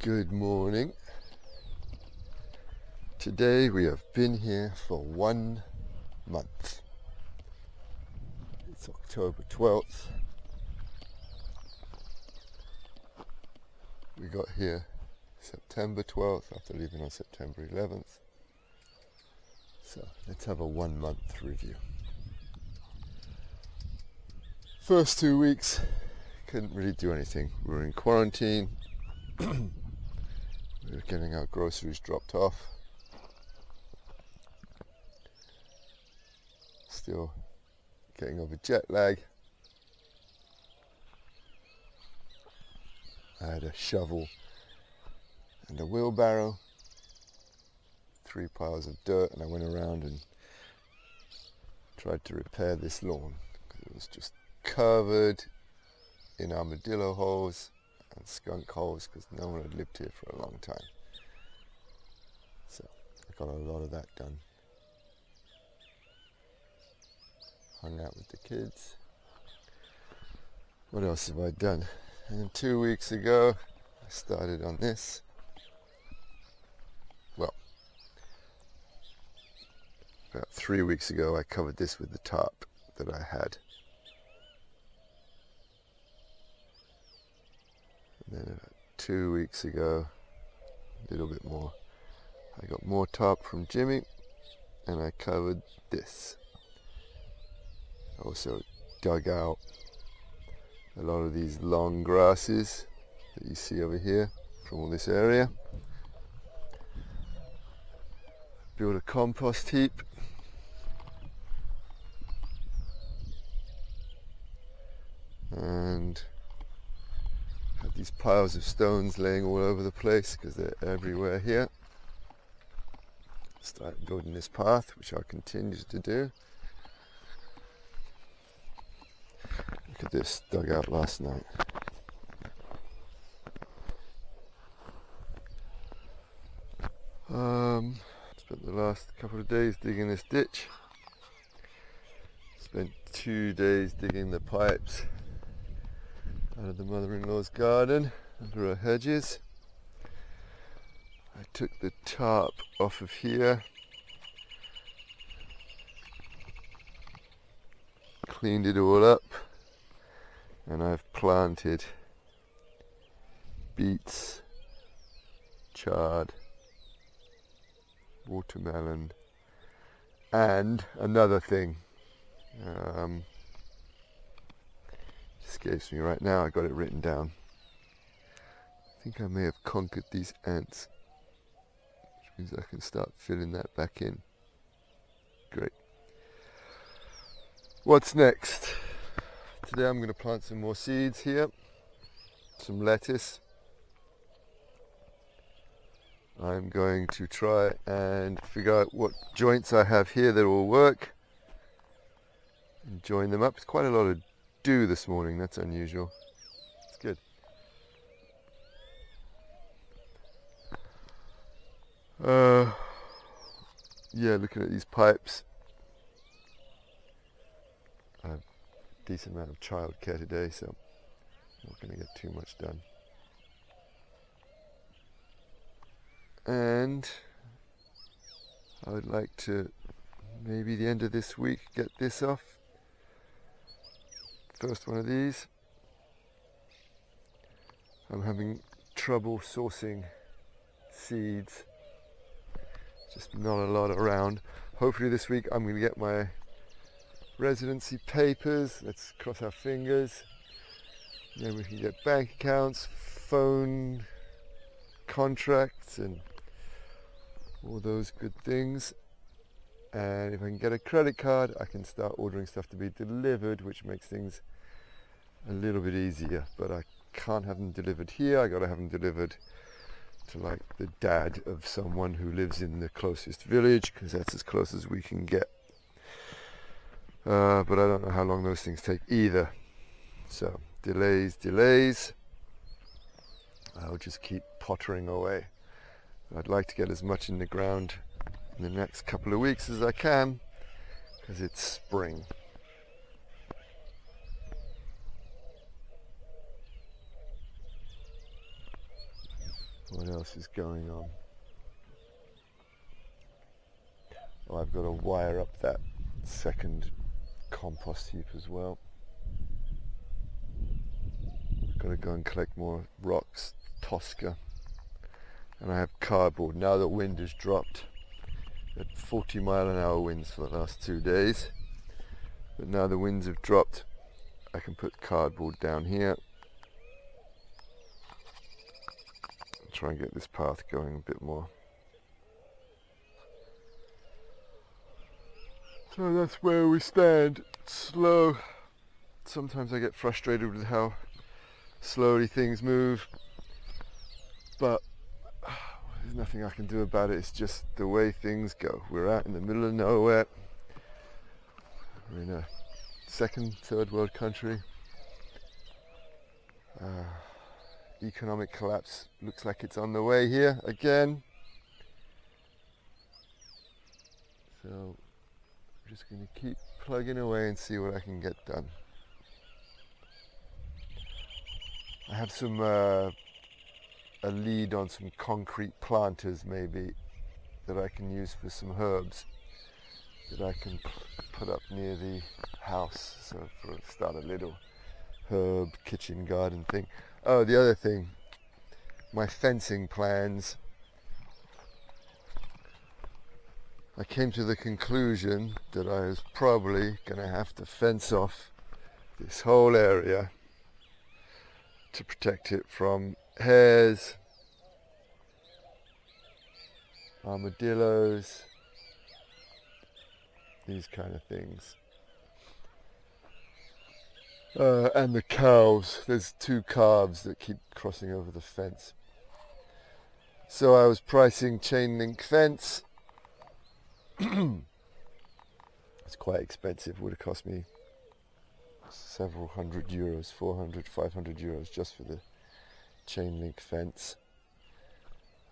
Good morning. Today we have been here for 1 month. It's October 12th. We got here September 12th after leaving on September 11th. So let's have a 1 month review. First 2 weeks, couldn't really do anything. We were in quarantine. We were getting our groceries dropped off. Still getting over jet lag. I had a shovel and a wheelbarrow, 3 piles of dirt, and I went around and tried to repair this lawn because it was just covered in armadillo holes and skunk holes because no one had lived here for a long time. So I got a lot of that done. Hung out with the kids. What else have I done? And 2 weeks ago I started on this. Well, about 3 weeks ago I covered this with the tarp that I had. And then about 2 weeks ago, a little bit more, I got more tarp from Jimmy and I covered this. I also dug out a lot of these long grasses that you see over here from all this area. Built a compost heap. And have these piles of stones laying all over the place because they're everywhere here. Start building this path, which I'll continue to do. Look at this, dug out last night. Spent the last couple of days digging this ditch. Spent 2 days digging the pipes out of the mother-in-law's garden under her hedges. I took the tarp off of here, cleaned it all up, and I've planted beets, chard, watermelon, and another thing. Escapes me right now. I got it written down. I think I may have conquered these ants, which means I can start filling that back in. Great. What's next? Today I'm going to plant some more seeds here, some lettuce. I'm going to try and figure out what joints I have here that will work and join them up. It's quite a lot of dew this morning, that's unusual. It's good. Yeah, looking at these pipes. I have a decent amount of childcare today, so I'm not going to get too much done. And I would like to, maybe the end of this week, get this off. First one of these. I'm having trouble sourcing seeds. Just not a lot around. Hopefully this week I'm going to get my residency papers. Let's cross our fingers. Then we can get bank accounts, phone contracts, and all those good things. And if I can get a credit card, I can start ordering stuff to be delivered, which makes things a little bit easier. But I can't have them delivered here. I got to have them delivered to like the dad of someone who lives in the closest village, because that's as close as we can get. But I don't know how long those things take either. So delays. I'll just keep pottering away. I'd like to get as much in the ground in the next couple of weeks as I can, because it's spring. What else is going on? Oh, I've got to wire up that second compost heap as well. Got to go and collect more rocks, Tosca. And I have cardboard. Now the wind has dropped. At 40-mile-an-hour winds for the last 2 days. But now the winds have dropped, I can put cardboard down here. Try and get this path going a bit more. So that's where we stand. It's slow. Sometimes I get frustrated with how slowly things move, but there's nothing I can do about it. It's just the way things go. We're out in the middle of nowhere. We're in a second, third world country. Economic collapse looks like it's on the way here again. So I'm just going to keep plugging away and see what I can get done. I have some a lead on some concrete planters maybe that I can use for some herbs that I can put up near the house, so for start a little herb kitchen garden thing. Oh, the other thing, my fencing plans. I came to the conclusion that I was probably going to have to fence off this whole area to protect it from hares, armadillos, these kind of things. And the cows. There's 2 calves that keep crossing over the fence. So I was pricing chain link fence. It's quite expensive. Would have cost me several hundred euros, 400, 500 euros just for the chain link fence.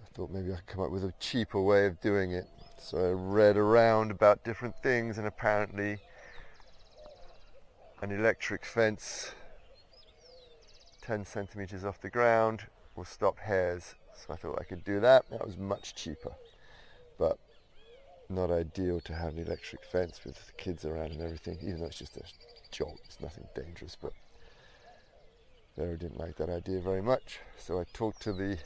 I thought maybe I could come up with a cheaper way of doing it. So I read around about different things, and apparently an electric fence 10 centimeters off the ground will stop hares. So I thought I could do that. That was much cheaper, but not ideal to have an electric fence with the kids around and everything, even though it's just a jolt. It's nothing dangerous, but Vera didn't like that idea very much. So I talked to the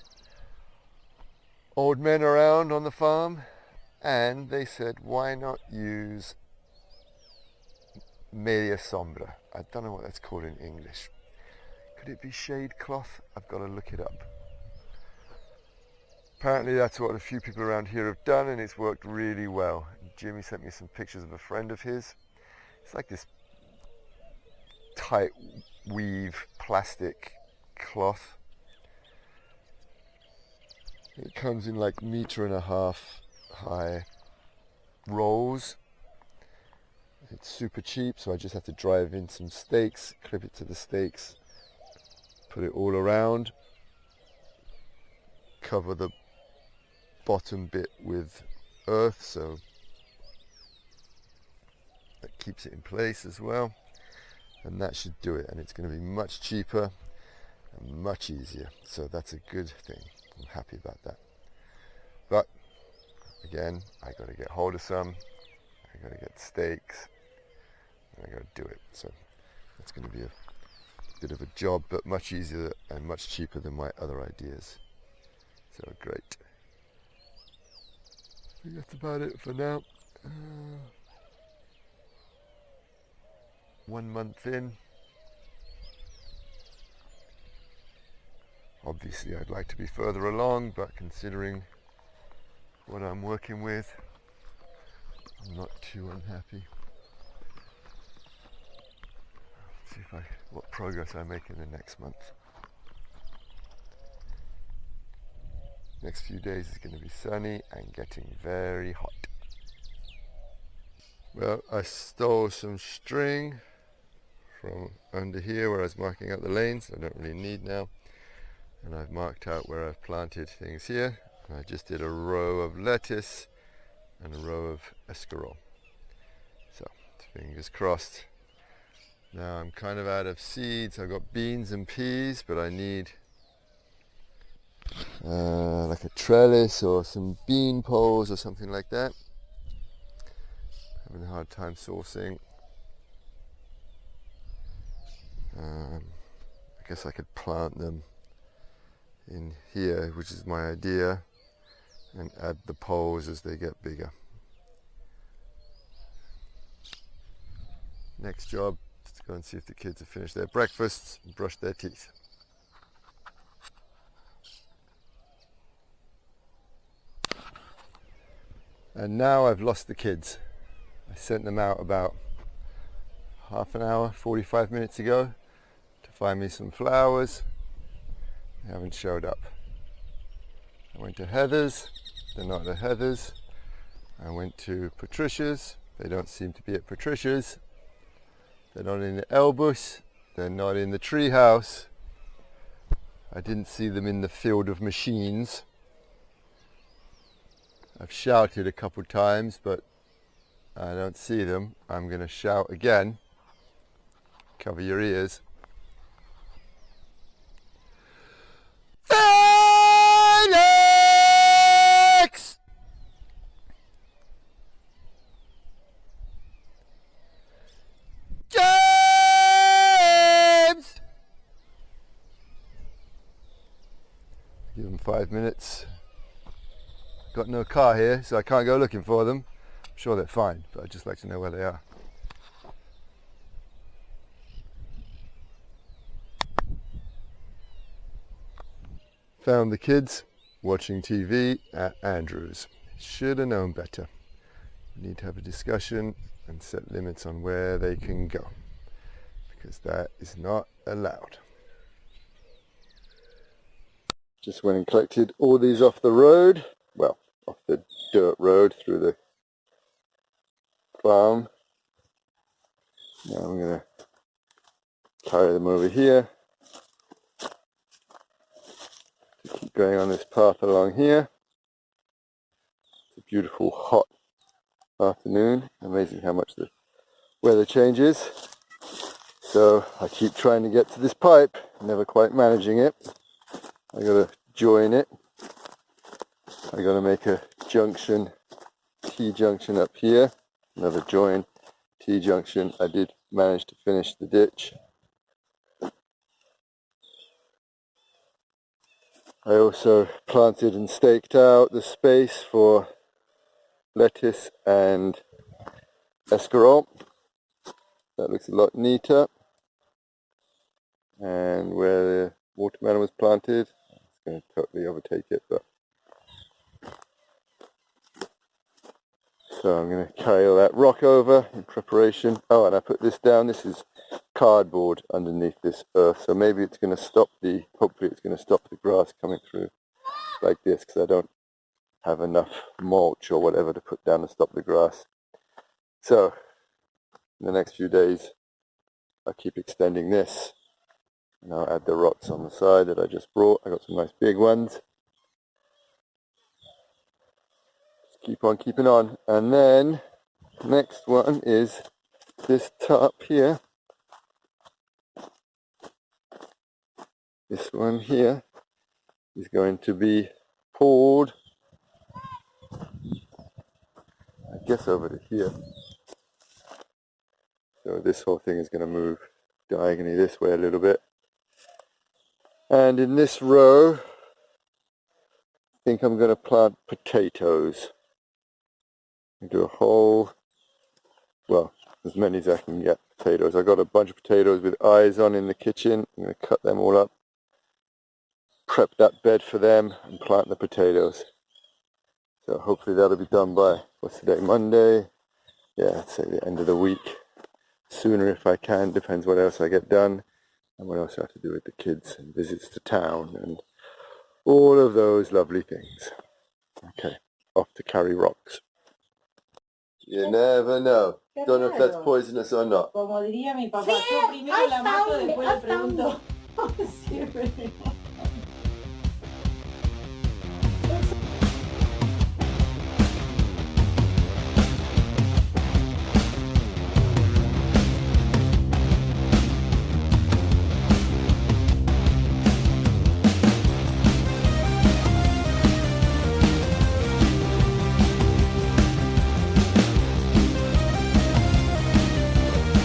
old men around on the farm, and they said, why not use media sombra? I don't know what that's called in English. Could it be shade cloth? I've got to look it up. Apparently that's what a few people around here have done, and it's worked really well. Jimmy sent me some pictures of a friend of his. It's like this tight weave plastic cloth. It comes in like 1.5 meters high rolls. It's super cheap, so I just have to drive in some stakes, clip it to the stakes, put it all around, cover the bottom bit with earth, so that keeps it in place as well, and that should do it. And it's going to be much cheaper and much easier, so that's a good thing. I'm happy about that. But again, I got to get hold of some, I got to get stakes, and I got to do it. So that's going to be a bit of a job, but much easier and much cheaper than my other ideas. So great. I think that's about it for now. 1 month in. Obviously I'd like to be further along, but considering what I'm working with, I'm not too unhappy. See what progress I make in the next month. Next few days is going to be sunny and getting very hot. Well, I stole some string from under here where I was marking out the lanes. I don't really need now. And I've marked out where I've planted things here. And I just did a row of lettuce and a row of escarole. So, fingers crossed. Now I'm kind of out of seeds. I've got beans and peas, but I need like a trellis or some bean poles or something like that. Having a hard time sourcing. I guess I could plant them in here, which is my idea, and add the poles as they get bigger. Next job is to go and see if the kids have finished their breakfasts and brushed their teeth. And now I've lost the kids. I sent them out about half an hour, 45 minutes ago to find me some flowers. They haven't showed up. I went to Heather's, they're not at Heather's. I went to Patricia's, they don't seem to be at Patricia's. They're not in the Elbus, they're not in the treehouse. I didn't see them in the field of machines. I've shouted a couple times, but I don't see them. I'm going to shout again. Cover your ears. Felix! James! Give them 5 minutes. Got no car here, so I can't go looking for them. I'm sure they're fine, but I'd just like to know where they are. Found the kids watching TV at Andrew's. Should have known better. We need to have a discussion and set limits on where they can go, because that is not allowed. Just went and collected all these off the road. Well, off the dirt road through the farm. Now I'm going to carry them over here. Keep going on this path along here. It's a beautiful hot afternoon. Amazing how much the weather changes. So I keep trying to get to this pipe, never quite managing it. I got to join it. I got to make a junction, T-junction up here, another join, T-junction. I did manage to finish the ditch. I also planted and staked out the space for lettuce and escarole. That looks a lot neater. And where the watermelon was planted, it's going to totally overtake it, but so I'm going to carry all that rock over in preparation. Oh, and I put this down. This is cardboard underneath this earth, so maybe it's going to stop the, hopefully it's going to stop the grass coming through like this, because I don't have enough mulch or whatever to put down to stop the grass. So in the next few days I'll keep extending this, and I'll add the rocks on the side that I just brought. I got some nice big ones. Keep on keeping on. And then next one is this top here. This one here is going to be poured, I guess, over to here. So this whole thing is going to move diagonally this way a little bit. And in this row, I think I'm going to plant potatoes. Do a whole, well, as many as I can get potatoes. I got a bunch of potatoes with eyes on in the kitchen. I'm going to cut them all up, prep that bed for them, and plant the potatoes. So hopefully that'll be done by, what's today, Monday? Yeah, I'd say the end of the week. Sooner if I can, depends what else I get done and what else I have to do with the kids and visits to town and all of those lovely things. Okay, off to carry rocks. You never know. Don't know if that's poisonous or not. Como diría mi papá, yo primero la mato, después le pregunto. Siempre.